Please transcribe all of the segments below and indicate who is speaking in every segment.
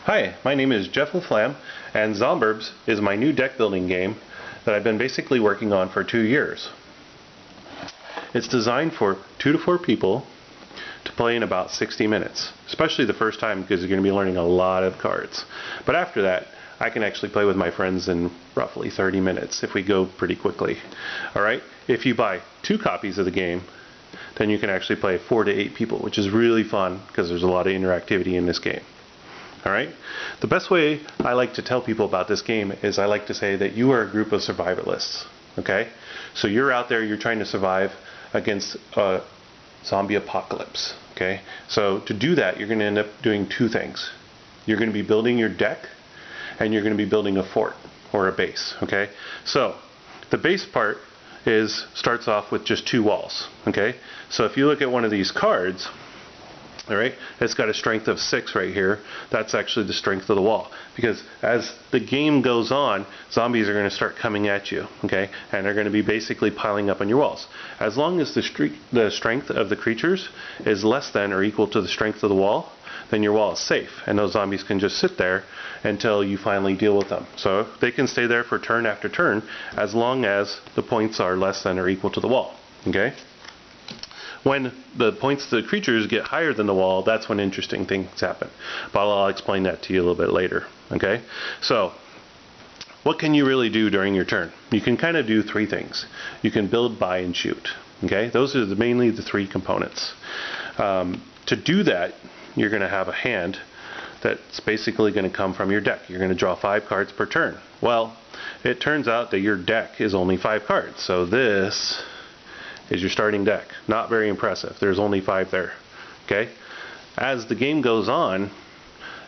Speaker 1: Hi, my name is Jeff LaFlamme, and Zomburbs is my new deck building game that I've been basically working on for 2 years. It's designed for 2 to 4 people to play in about 60 minutes, especially the first time because you're going to be learning a lot of cards. But after that, I can actually play with my friends in roughly 30 minutes if we go pretty quickly. Alright, if you buy 2 copies of the game, then you can actually play 4 to 8 people, which is really fun because there's a lot of interactivity in this game. Alright, the best way I like to tell people about this game is I like to say that you are a group of survivalists. Okay, so you're out there, you're trying to survive against a zombie apocalypse. Okay, so to do that, you're going to end up doing 2 things. You're going to be building your deck, and you're going to be building a fort or a base. Okay, so the base part starts off with just 2 walls. Okay, so if you look at one of these cards, alright, it's got a strength of 6 right here. That's actually the strength of the wall. Because as the game goes on, zombies are going to start coming at you, okay? And they're going to be basically piling up on your walls. As long as the strength of the creatures is less than or equal to the strength of the wall, then your wall is safe. And those zombies can just sit there until you finally deal with them. So they can stay there for turn after turn as long as the points are less than or equal to the wall, okay? When the points of the creatures get higher than the wall, that's when interesting things happen. But I'll explain that to you a little bit later. Okay? So, what can you really do during your turn? You can kind of do 3 things. You can build, buy, and shoot. Okay? Those are mainly the 3 components. To do that, you're going to have a hand that's basically going to come from your deck. You're going to draw 5 cards per turn. Well, it turns out that your deck is only 5 cards. So this is your starting deck. Not very impressive. There's only 5 there. Okay? As the game goes on,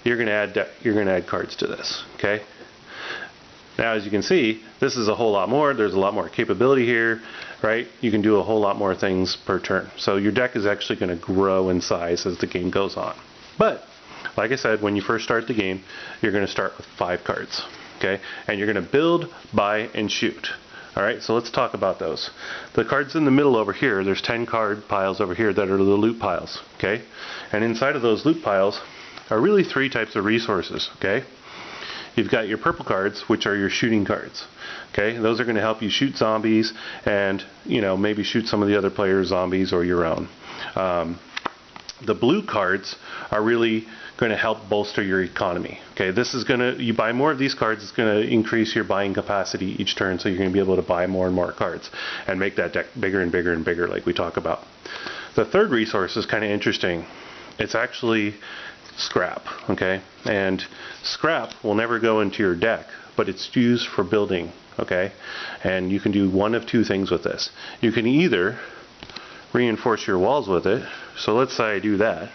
Speaker 1: you're going to add cards to this. Okay? Now, as you can see, this is a whole lot more. There's a lot more capability here, right? You can do a whole lot more things per turn. So your deck is actually going to grow in size as the game goes on. But like I said, when you first start the game, you're going to start with 5 cards. Okay? And you're going to build, buy, and shoot. Alright, so let's talk about those. The cards in the middle over here, there's 10 card piles over here that are the loot piles. Okay? And inside of those loot piles are really 3 types of resources. Okay? You've got your purple cards, which are your shooting cards. Okay? Those are going to help you shoot zombies and, you know, maybe shoot some of the other players' zombies or your own. The blue cards are really going to help bolster your economy. Okay, this is going to, you buy more of these cards, it's going to increase your buying capacity each turn, so you're going to be able to buy more and more cards and make that deck bigger and bigger and bigger, like we talk about. The third resource is kind of interesting. It's actually scrap. Okay, and scrap will never go into your deck, but it's used for building. Okay, and you can do one of 2 things with this. You can either reinforce your walls with it. So let's say I do that,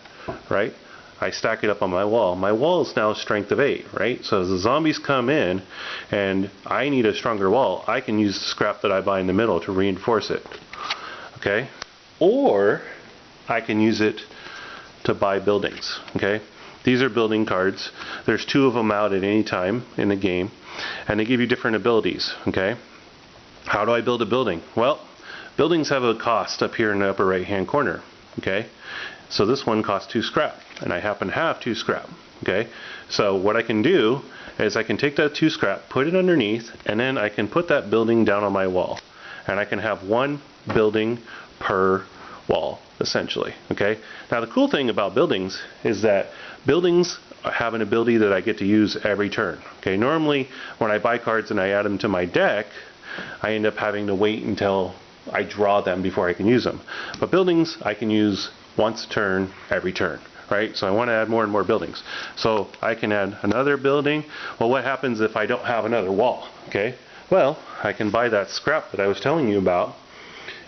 Speaker 1: right? I stack it up on my wall. My wall is now strength of 8, right? So as the zombies come in and I need a stronger wall, I can use the scrap that I buy in the middle to reinforce it. Okay? Or I can use it to buy buildings. Okay? These are building cards. There's 2 of them out at any time in the game, and they give you different abilities. Okay? How do I build a building? Well, buildings have a cost up here in the upper right hand corner. Okay, so this one costs 2 scrap, and I happen to have 2 scrap. Okay, so what I can do is I can take that 2 scrap, put it underneath, and then I can put that building down on my wall, and I can have 1 building per wall, essentially. Okay, now the cool thing about buildings is that buildings have an ability that I get to use every turn. Okay, normally when I buy cards and I add them to my deck, I end up having to wait until I draw them before I can use them. But buildings I can use once a turn, every turn. Right? So I want to add more and more buildings. So I can add another building. Well, what happens if I don't have another wall? Okay? Well, I can buy that scrap that I was telling you about,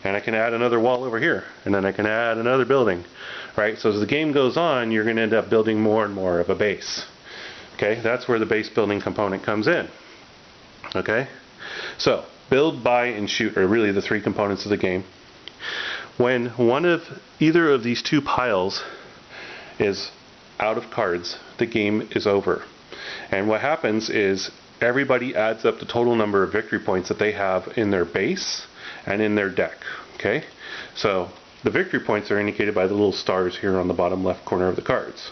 Speaker 1: and I can add another wall over here, and then I can add another building. Right? So as the game goes on, you're going to end up building more and more of a base. Okay? That's where the base building component comes in. Okay? So build, buy, and shoot are really the 3 components of the game. When either of these 2 piles is out of cards, the game is over. And what happens is everybody adds up the total number of victory points that they have in their base and in their deck. Okay? So the victory points are indicated by the little stars here on the bottom left corner of the cards.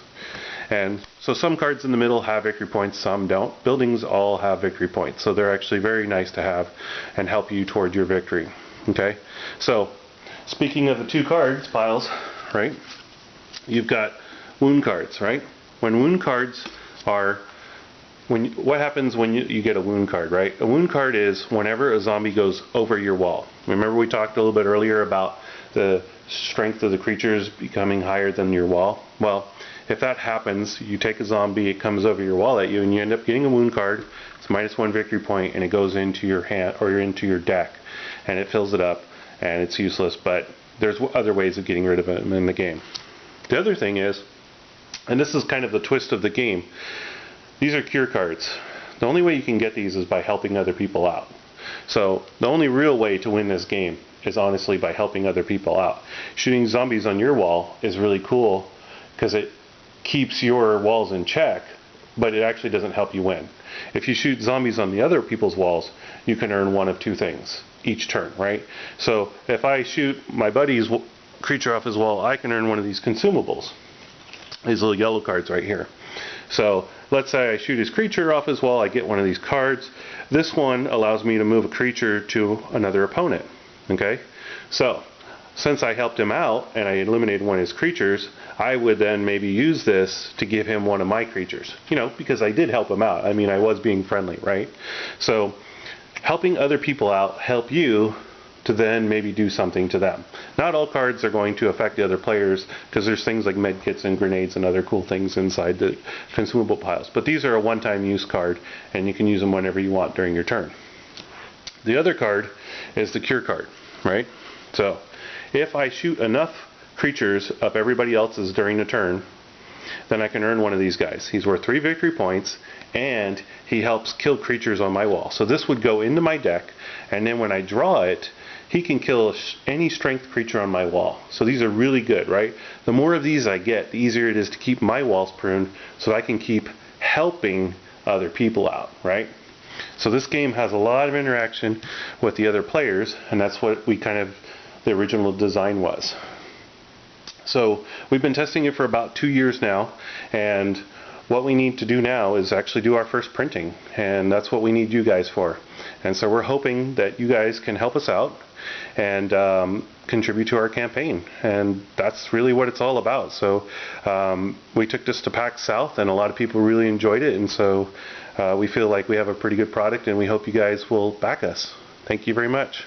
Speaker 1: And so some cards in the middle have victory points, some don't. Buildings all have victory points, so they're actually very nice to have and help you toward your victory. Okay, so speaking of the 2 cards piles, right, you've got wound cards, right? When wound cards are, what happens when you get a wound card, right? A wound card is whenever a zombie goes over your wall. Remember we talked a little bit earlier about the strength of the creatures becoming higher than your wall? Well, if that happens, you take a zombie, it comes over your wall at you, and you end up getting a wound card. It's -1 victory point, and it goes into your hand or into your deck, and it fills it up, and it's useless. But there's other ways of getting rid of them in the game. The other thing is, and this is kind of the twist of the game, these are cure cards. The only way you can get these is by helping other people out. So the only real way to win this game is honestly by helping other people out. Shooting zombies on your wall is really cool because it keeps your walls in check, but it actually doesn't help you win. If you shoot zombies on the other people's walls, you can earn one of 2 things each turn, right? So if I shoot my buddy's creature off his wall, I can earn one of these consumables. These little yellow cards right here. So let's say I shoot his creature off his wall, I get one of these cards. This one allows me to move a creature to another opponent. Okay? So since I helped him out and I eliminated one of his creatures, I would then maybe use this to give him one of my creatures. You know, because I did help him out. I mean, I was being friendly, right? So helping other people out help you to then maybe do something to them. Not all cards are going to affect the other players because there's things like medkits and grenades and other cool things inside the consumable piles. But these are a one-time use card and you can use them whenever you want during your turn. The other card is the cure card, right? So if I shoot enough creatures of everybody else's during the turn, then I can earn one of these guys. He's worth 3 victory points and he helps kill creatures on my wall. So this would go into my deck, and then when I draw it, he can kill any strength creature on my wall. So these are really good, right? The more of these I get, the easier it is to keep my walls pruned so I can keep helping other people out, right? So this game has a lot of interaction with the other players, and that's what the original design was. So we've been testing it for about 2 years now, and what we need to do now is actually do our first printing, and that's what we need you guys for. And so we're hoping that you guys can help us out and contribute to our campaign, and that's really what it's all about. So we took this to PAX South and a lot of people really enjoyed it, and so we feel like we have a pretty good product, and we hope you guys will back us. Thank you very much.